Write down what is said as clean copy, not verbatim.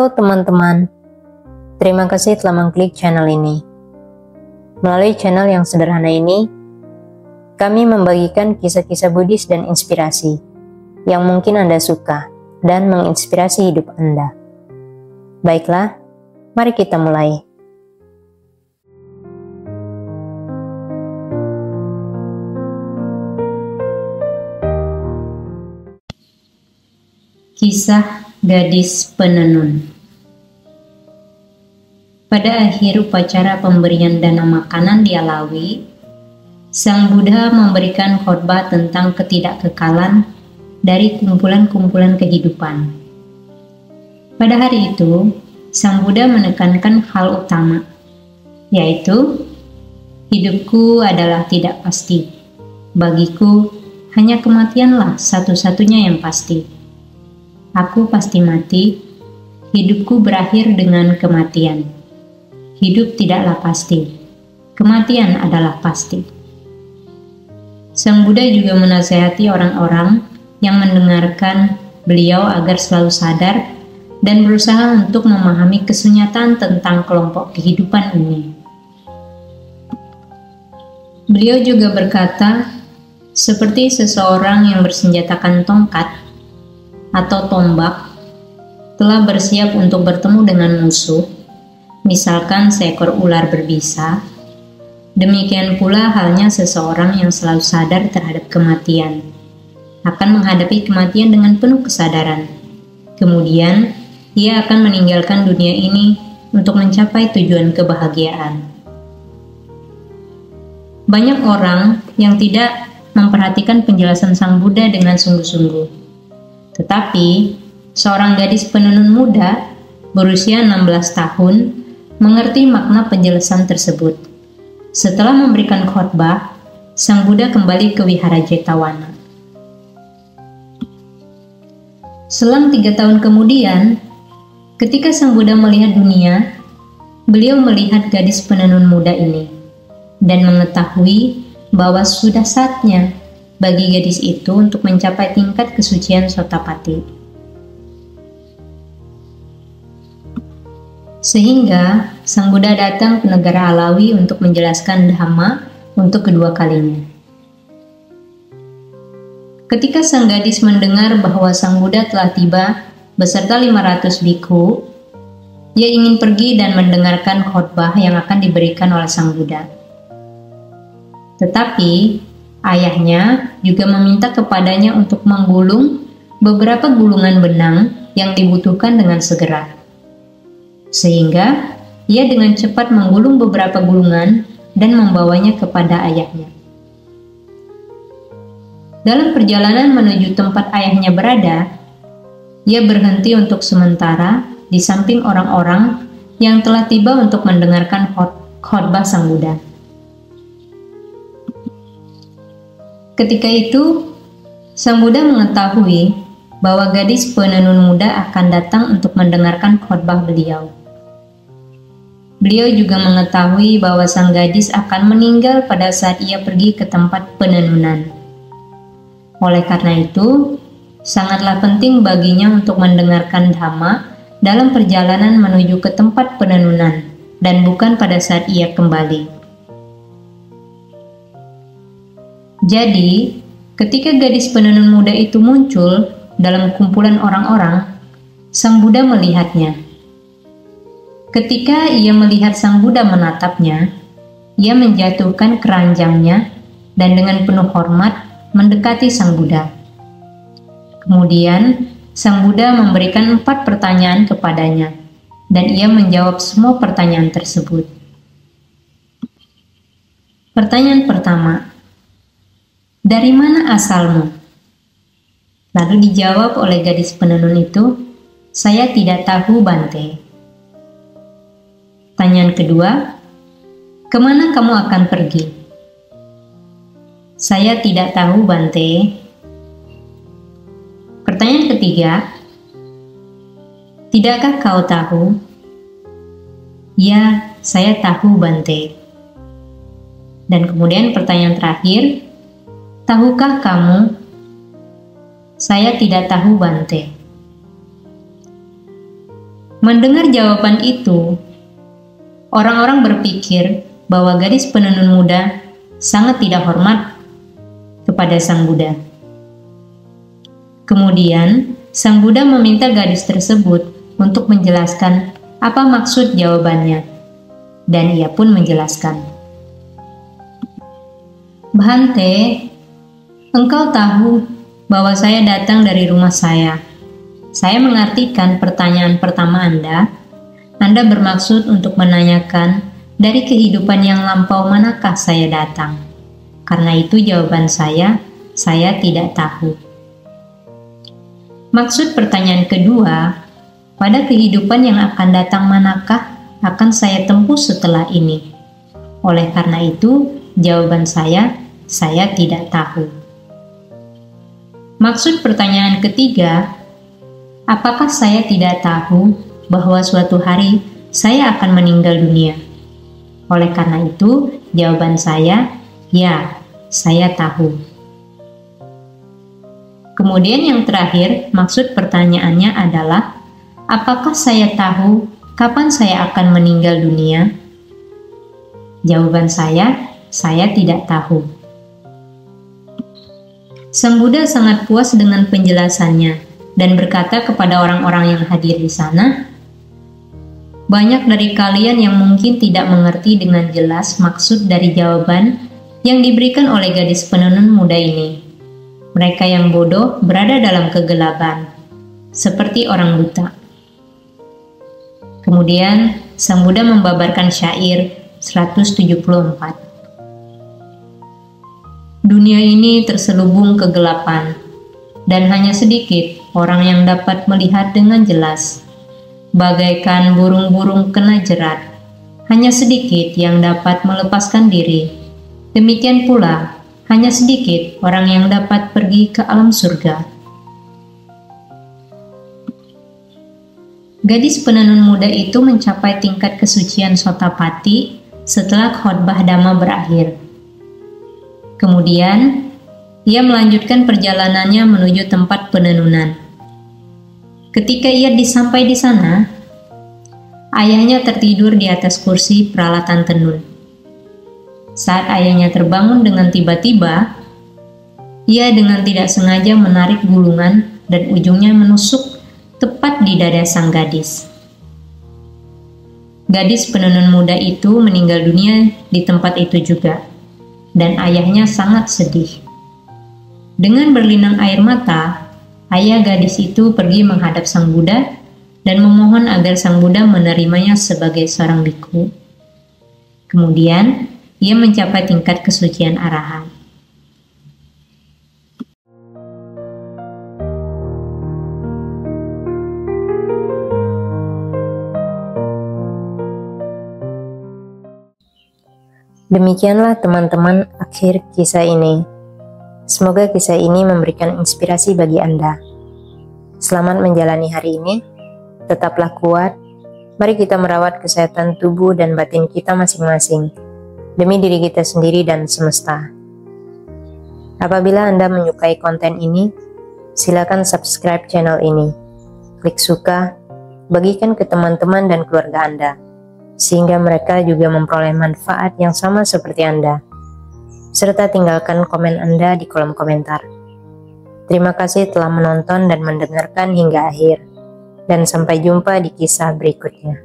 Halo teman-teman, terima kasih telah mengklik channel ini. Melalui channel yang sederhana ini, kami membagikan kisah-kisah Buddhis dan inspirasi yang mungkin Anda suka dan menginspirasi hidup Anda. Baiklah, mari kita mulai. Kisah Gadis Penenun. Pada akhir upacara pemberian dana makanan di Alawi, Sang Buddha memberikan khotbah tentang ketidakkekalan dari kumpulan-kumpulan kehidupan. Pada hari itu, Sang Buddha menekankan hal utama, yaitu hidupku adalah tidak pasti. Bagiku, hanya kematianlah satu-satunya yang pasti. Aku pasti mati, hidupku berakhir dengan kematian. Hidup tidaklah pasti, kematian adalah pasti. Sang Buddha juga menasihati orang-orang yang mendengarkan beliau agar selalu sadar dan berusaha untuk memahami kesunyatan tentang kelompok kehidupan ini. Beliau juga berkata, seperti seseorang yang bersenjatakan tongkat atau tombak telah bersiap untuk bertemu dengan musuh, misalkan seekor ular berbisa, demikian pula halnya seseorang yang selalu sadar terhadap kematian, akan menghadapi kematian dengan penuh kesadaran. Kemudian, ia akan meninggalkan dunia ini untuk mencapai tujuan kebahagiaan. Banyak orang yang tidak memperhatikan penjelasan Sang Buddha dengan sungguh-sungguh. Tetapi, seorang gadis penenun muda berusia 16 tahun mengerti makna penjelasan tersebut. Setelah memberikan khotbah, Sang Buddha kembali ke Wihara Jetavana. Selang 3 tahun kemudian, ketika Sang Buddha melihat dunia, beliau melihat gadis penenun muda ini dan mengetahui bahwa sudah saatnya bagi gadis itu untuk mencapai tingkat kesucian Sotapati. Sehingga Sang Buddha datang ke negara Alawi untuk menjelaskan Dhamma untuk kedua kalinya. Ketika sang gadis mendengar bahwa Sang Buddha telah tiba beserta 500 bhikkhu, ia ingin pergi dan mendengarkan khotbah yang akan diberikan oleh Sang Buddha. Tetapi ayahnya juga meminta kepadanya untuk menggulung beberapa gulungan benang yang dibutuhkan dengan segera. Sehingga ia dengan cepat menggulung beberapa gulungan dan membawanya kepada ayahnya. Dalam perjalanan menuju tempat ayahnya berada, ia berhenti untuk sementara di samping orang-orang yang telah tiba untuk mendengarkan khotbah Sang Buddha. Ketika itu, Sang Buddha mengetahui bahwa gadis penenun muda akan datang untuk mendengarkan khotbah beliau. Beliau juga mengetahui bahwa sang gadis akan meninggal pada saat ia pergi ke tempat penenunan. Oleh karena itu, sangatlah penting baginya untuk mendengarkan Dhamma dalam perjalanan menuju ke tempat penenunan dan bukan pada saat ia kembali. Jadi, ketika gadis penenun muda itu muncul dalam kumpulan orang-orang, Sang Buddha melihatnya. Ketika ia melihat Sang Buddha menatapnya, ia menjatuhkan keranjangnya dan dengan penuh hormat mendekati Sang Buddha. Kemudian, Sang Buddha memberikan 4 pertanyaan kepadanya, dan ia menjawab semua pertanyaan tersebut. Pertanyaan pertama, dari mana asalmu? Lalu dijawab oleh gadis penenun itu, saya tidak tahu Bante. Pertanyaan kedua, kemana kamu akan pergi? Saya tidak tahu Bante. Pertanyaan ketiga, tidakkah kau tahu? Ya, saya tahu Bante. Dan kemudian pertanyaan terakhir, tahukah kamu? Saya tidak tahu Bante. Mendengar jawaban itu, orang-orang berpikir bahwa gadis penenun muda sangat tidak hormat kepada Sang Buddha. Kemudian, Sang Buddha meminta gadis tersebut untuk menjelaskan apa maksud jawabannya, dan ia pun menjelaskan. "Bhante, engkau tahu bahwa saya datang dari rumah saya. Saya mengartikan pertanyaan pertama Anda. Anda bermaksud untuk menanyakan dari kehidupan yang lampau manakah saya datang. Karena itu jawaban saya tidak tahu. Maksud pertanyaan kedua, pada kehidupan yang akan datang manakah akan saya tempuh setelah ini? Oleh karena itu, jawaban saya tidak tahu." Maksud pertanyaan ketiga, apakah saya tidak tahu bahwa suatu hari saya akan meninggal dunia? Oleh karena itu, jawaban saya, ya, saya tahu. Kemudian yang terakhir, maksud pertanyaannya adalah, apakah saya tahu kapan saya akan meninggal dunia? Jawaban saya tidak tahu. Sang Buddha sangat puas dengan penjelasannya dan berkata kepada orang-orang yang hadir di sana, "Banyak dari kalian yang mungkin tidak mengerti dengan jelas maksud dari jawaban yang diberikan oleh gadis penenun muda ini. Mereka yang bodoh berada dalam kegelapan, seperti orang buta." Kemudian, Sang Buddha membabarkan syair 174. "Dunia ini terselubung kegelapan, dan hanya sedikit orang yang dapat melihat dengan jelas. Bagaikan burung-burung kena jerat, hanya sedikit yang dapat melepaskan diri. Demikian pula, hanya sedikit orang yang dapat pergi ke alam surga." Gadis penenun muda itu mencapai tingkat kesucian Sotapati setelah khotbah Dhamma berakhir. Kemudian, ia melanjutkan perjalanannya menuju tempat penenunan. Ketika ia sampai di sana, ayahnya tertidur di atas kursi peralatan tenun. Saat ayahnya terbangun dengan tiba-tiba, ia dengan tidak sengaja menarik gulungan dan ujungnya menusuk tepat di dada sang gadis. Gadis penenun muda itu meninggal dunia di tempat itu juga, dan ayahnya sangat sedih. Dengan berlinang air mata, ayah gadis itu pergi menghadap Sang Buddha dan memohon agar Sang Buddha menerimanya sebagai seorang biku. Kemudian, ia mencapai tingkat kesucian arahat. Demikianlah teman-teman akhir kisah ini. Semoga kisah ini memberikan inspirasi bagi Anda. Selamat menjalani hari ini, tetaplah kuat. Mari kita merawat kesehatan tubuh dan batin kita masing-masing, demi diri kita sendiri dan semesta. Apabila Anda menyukai konten ini, silakan subscribe channel ini, klik suka, bagikan ke teman-teman dan keluarga Anda, sehingga mereka juga memperoleh manfaat yang sama seperti Anda. Serta tinggalkan komen Anda di kolom komentar. Terima kasih telah menonton dan mendengarkan hingga akhir, dan sampai jumpa di kisah berikutnya.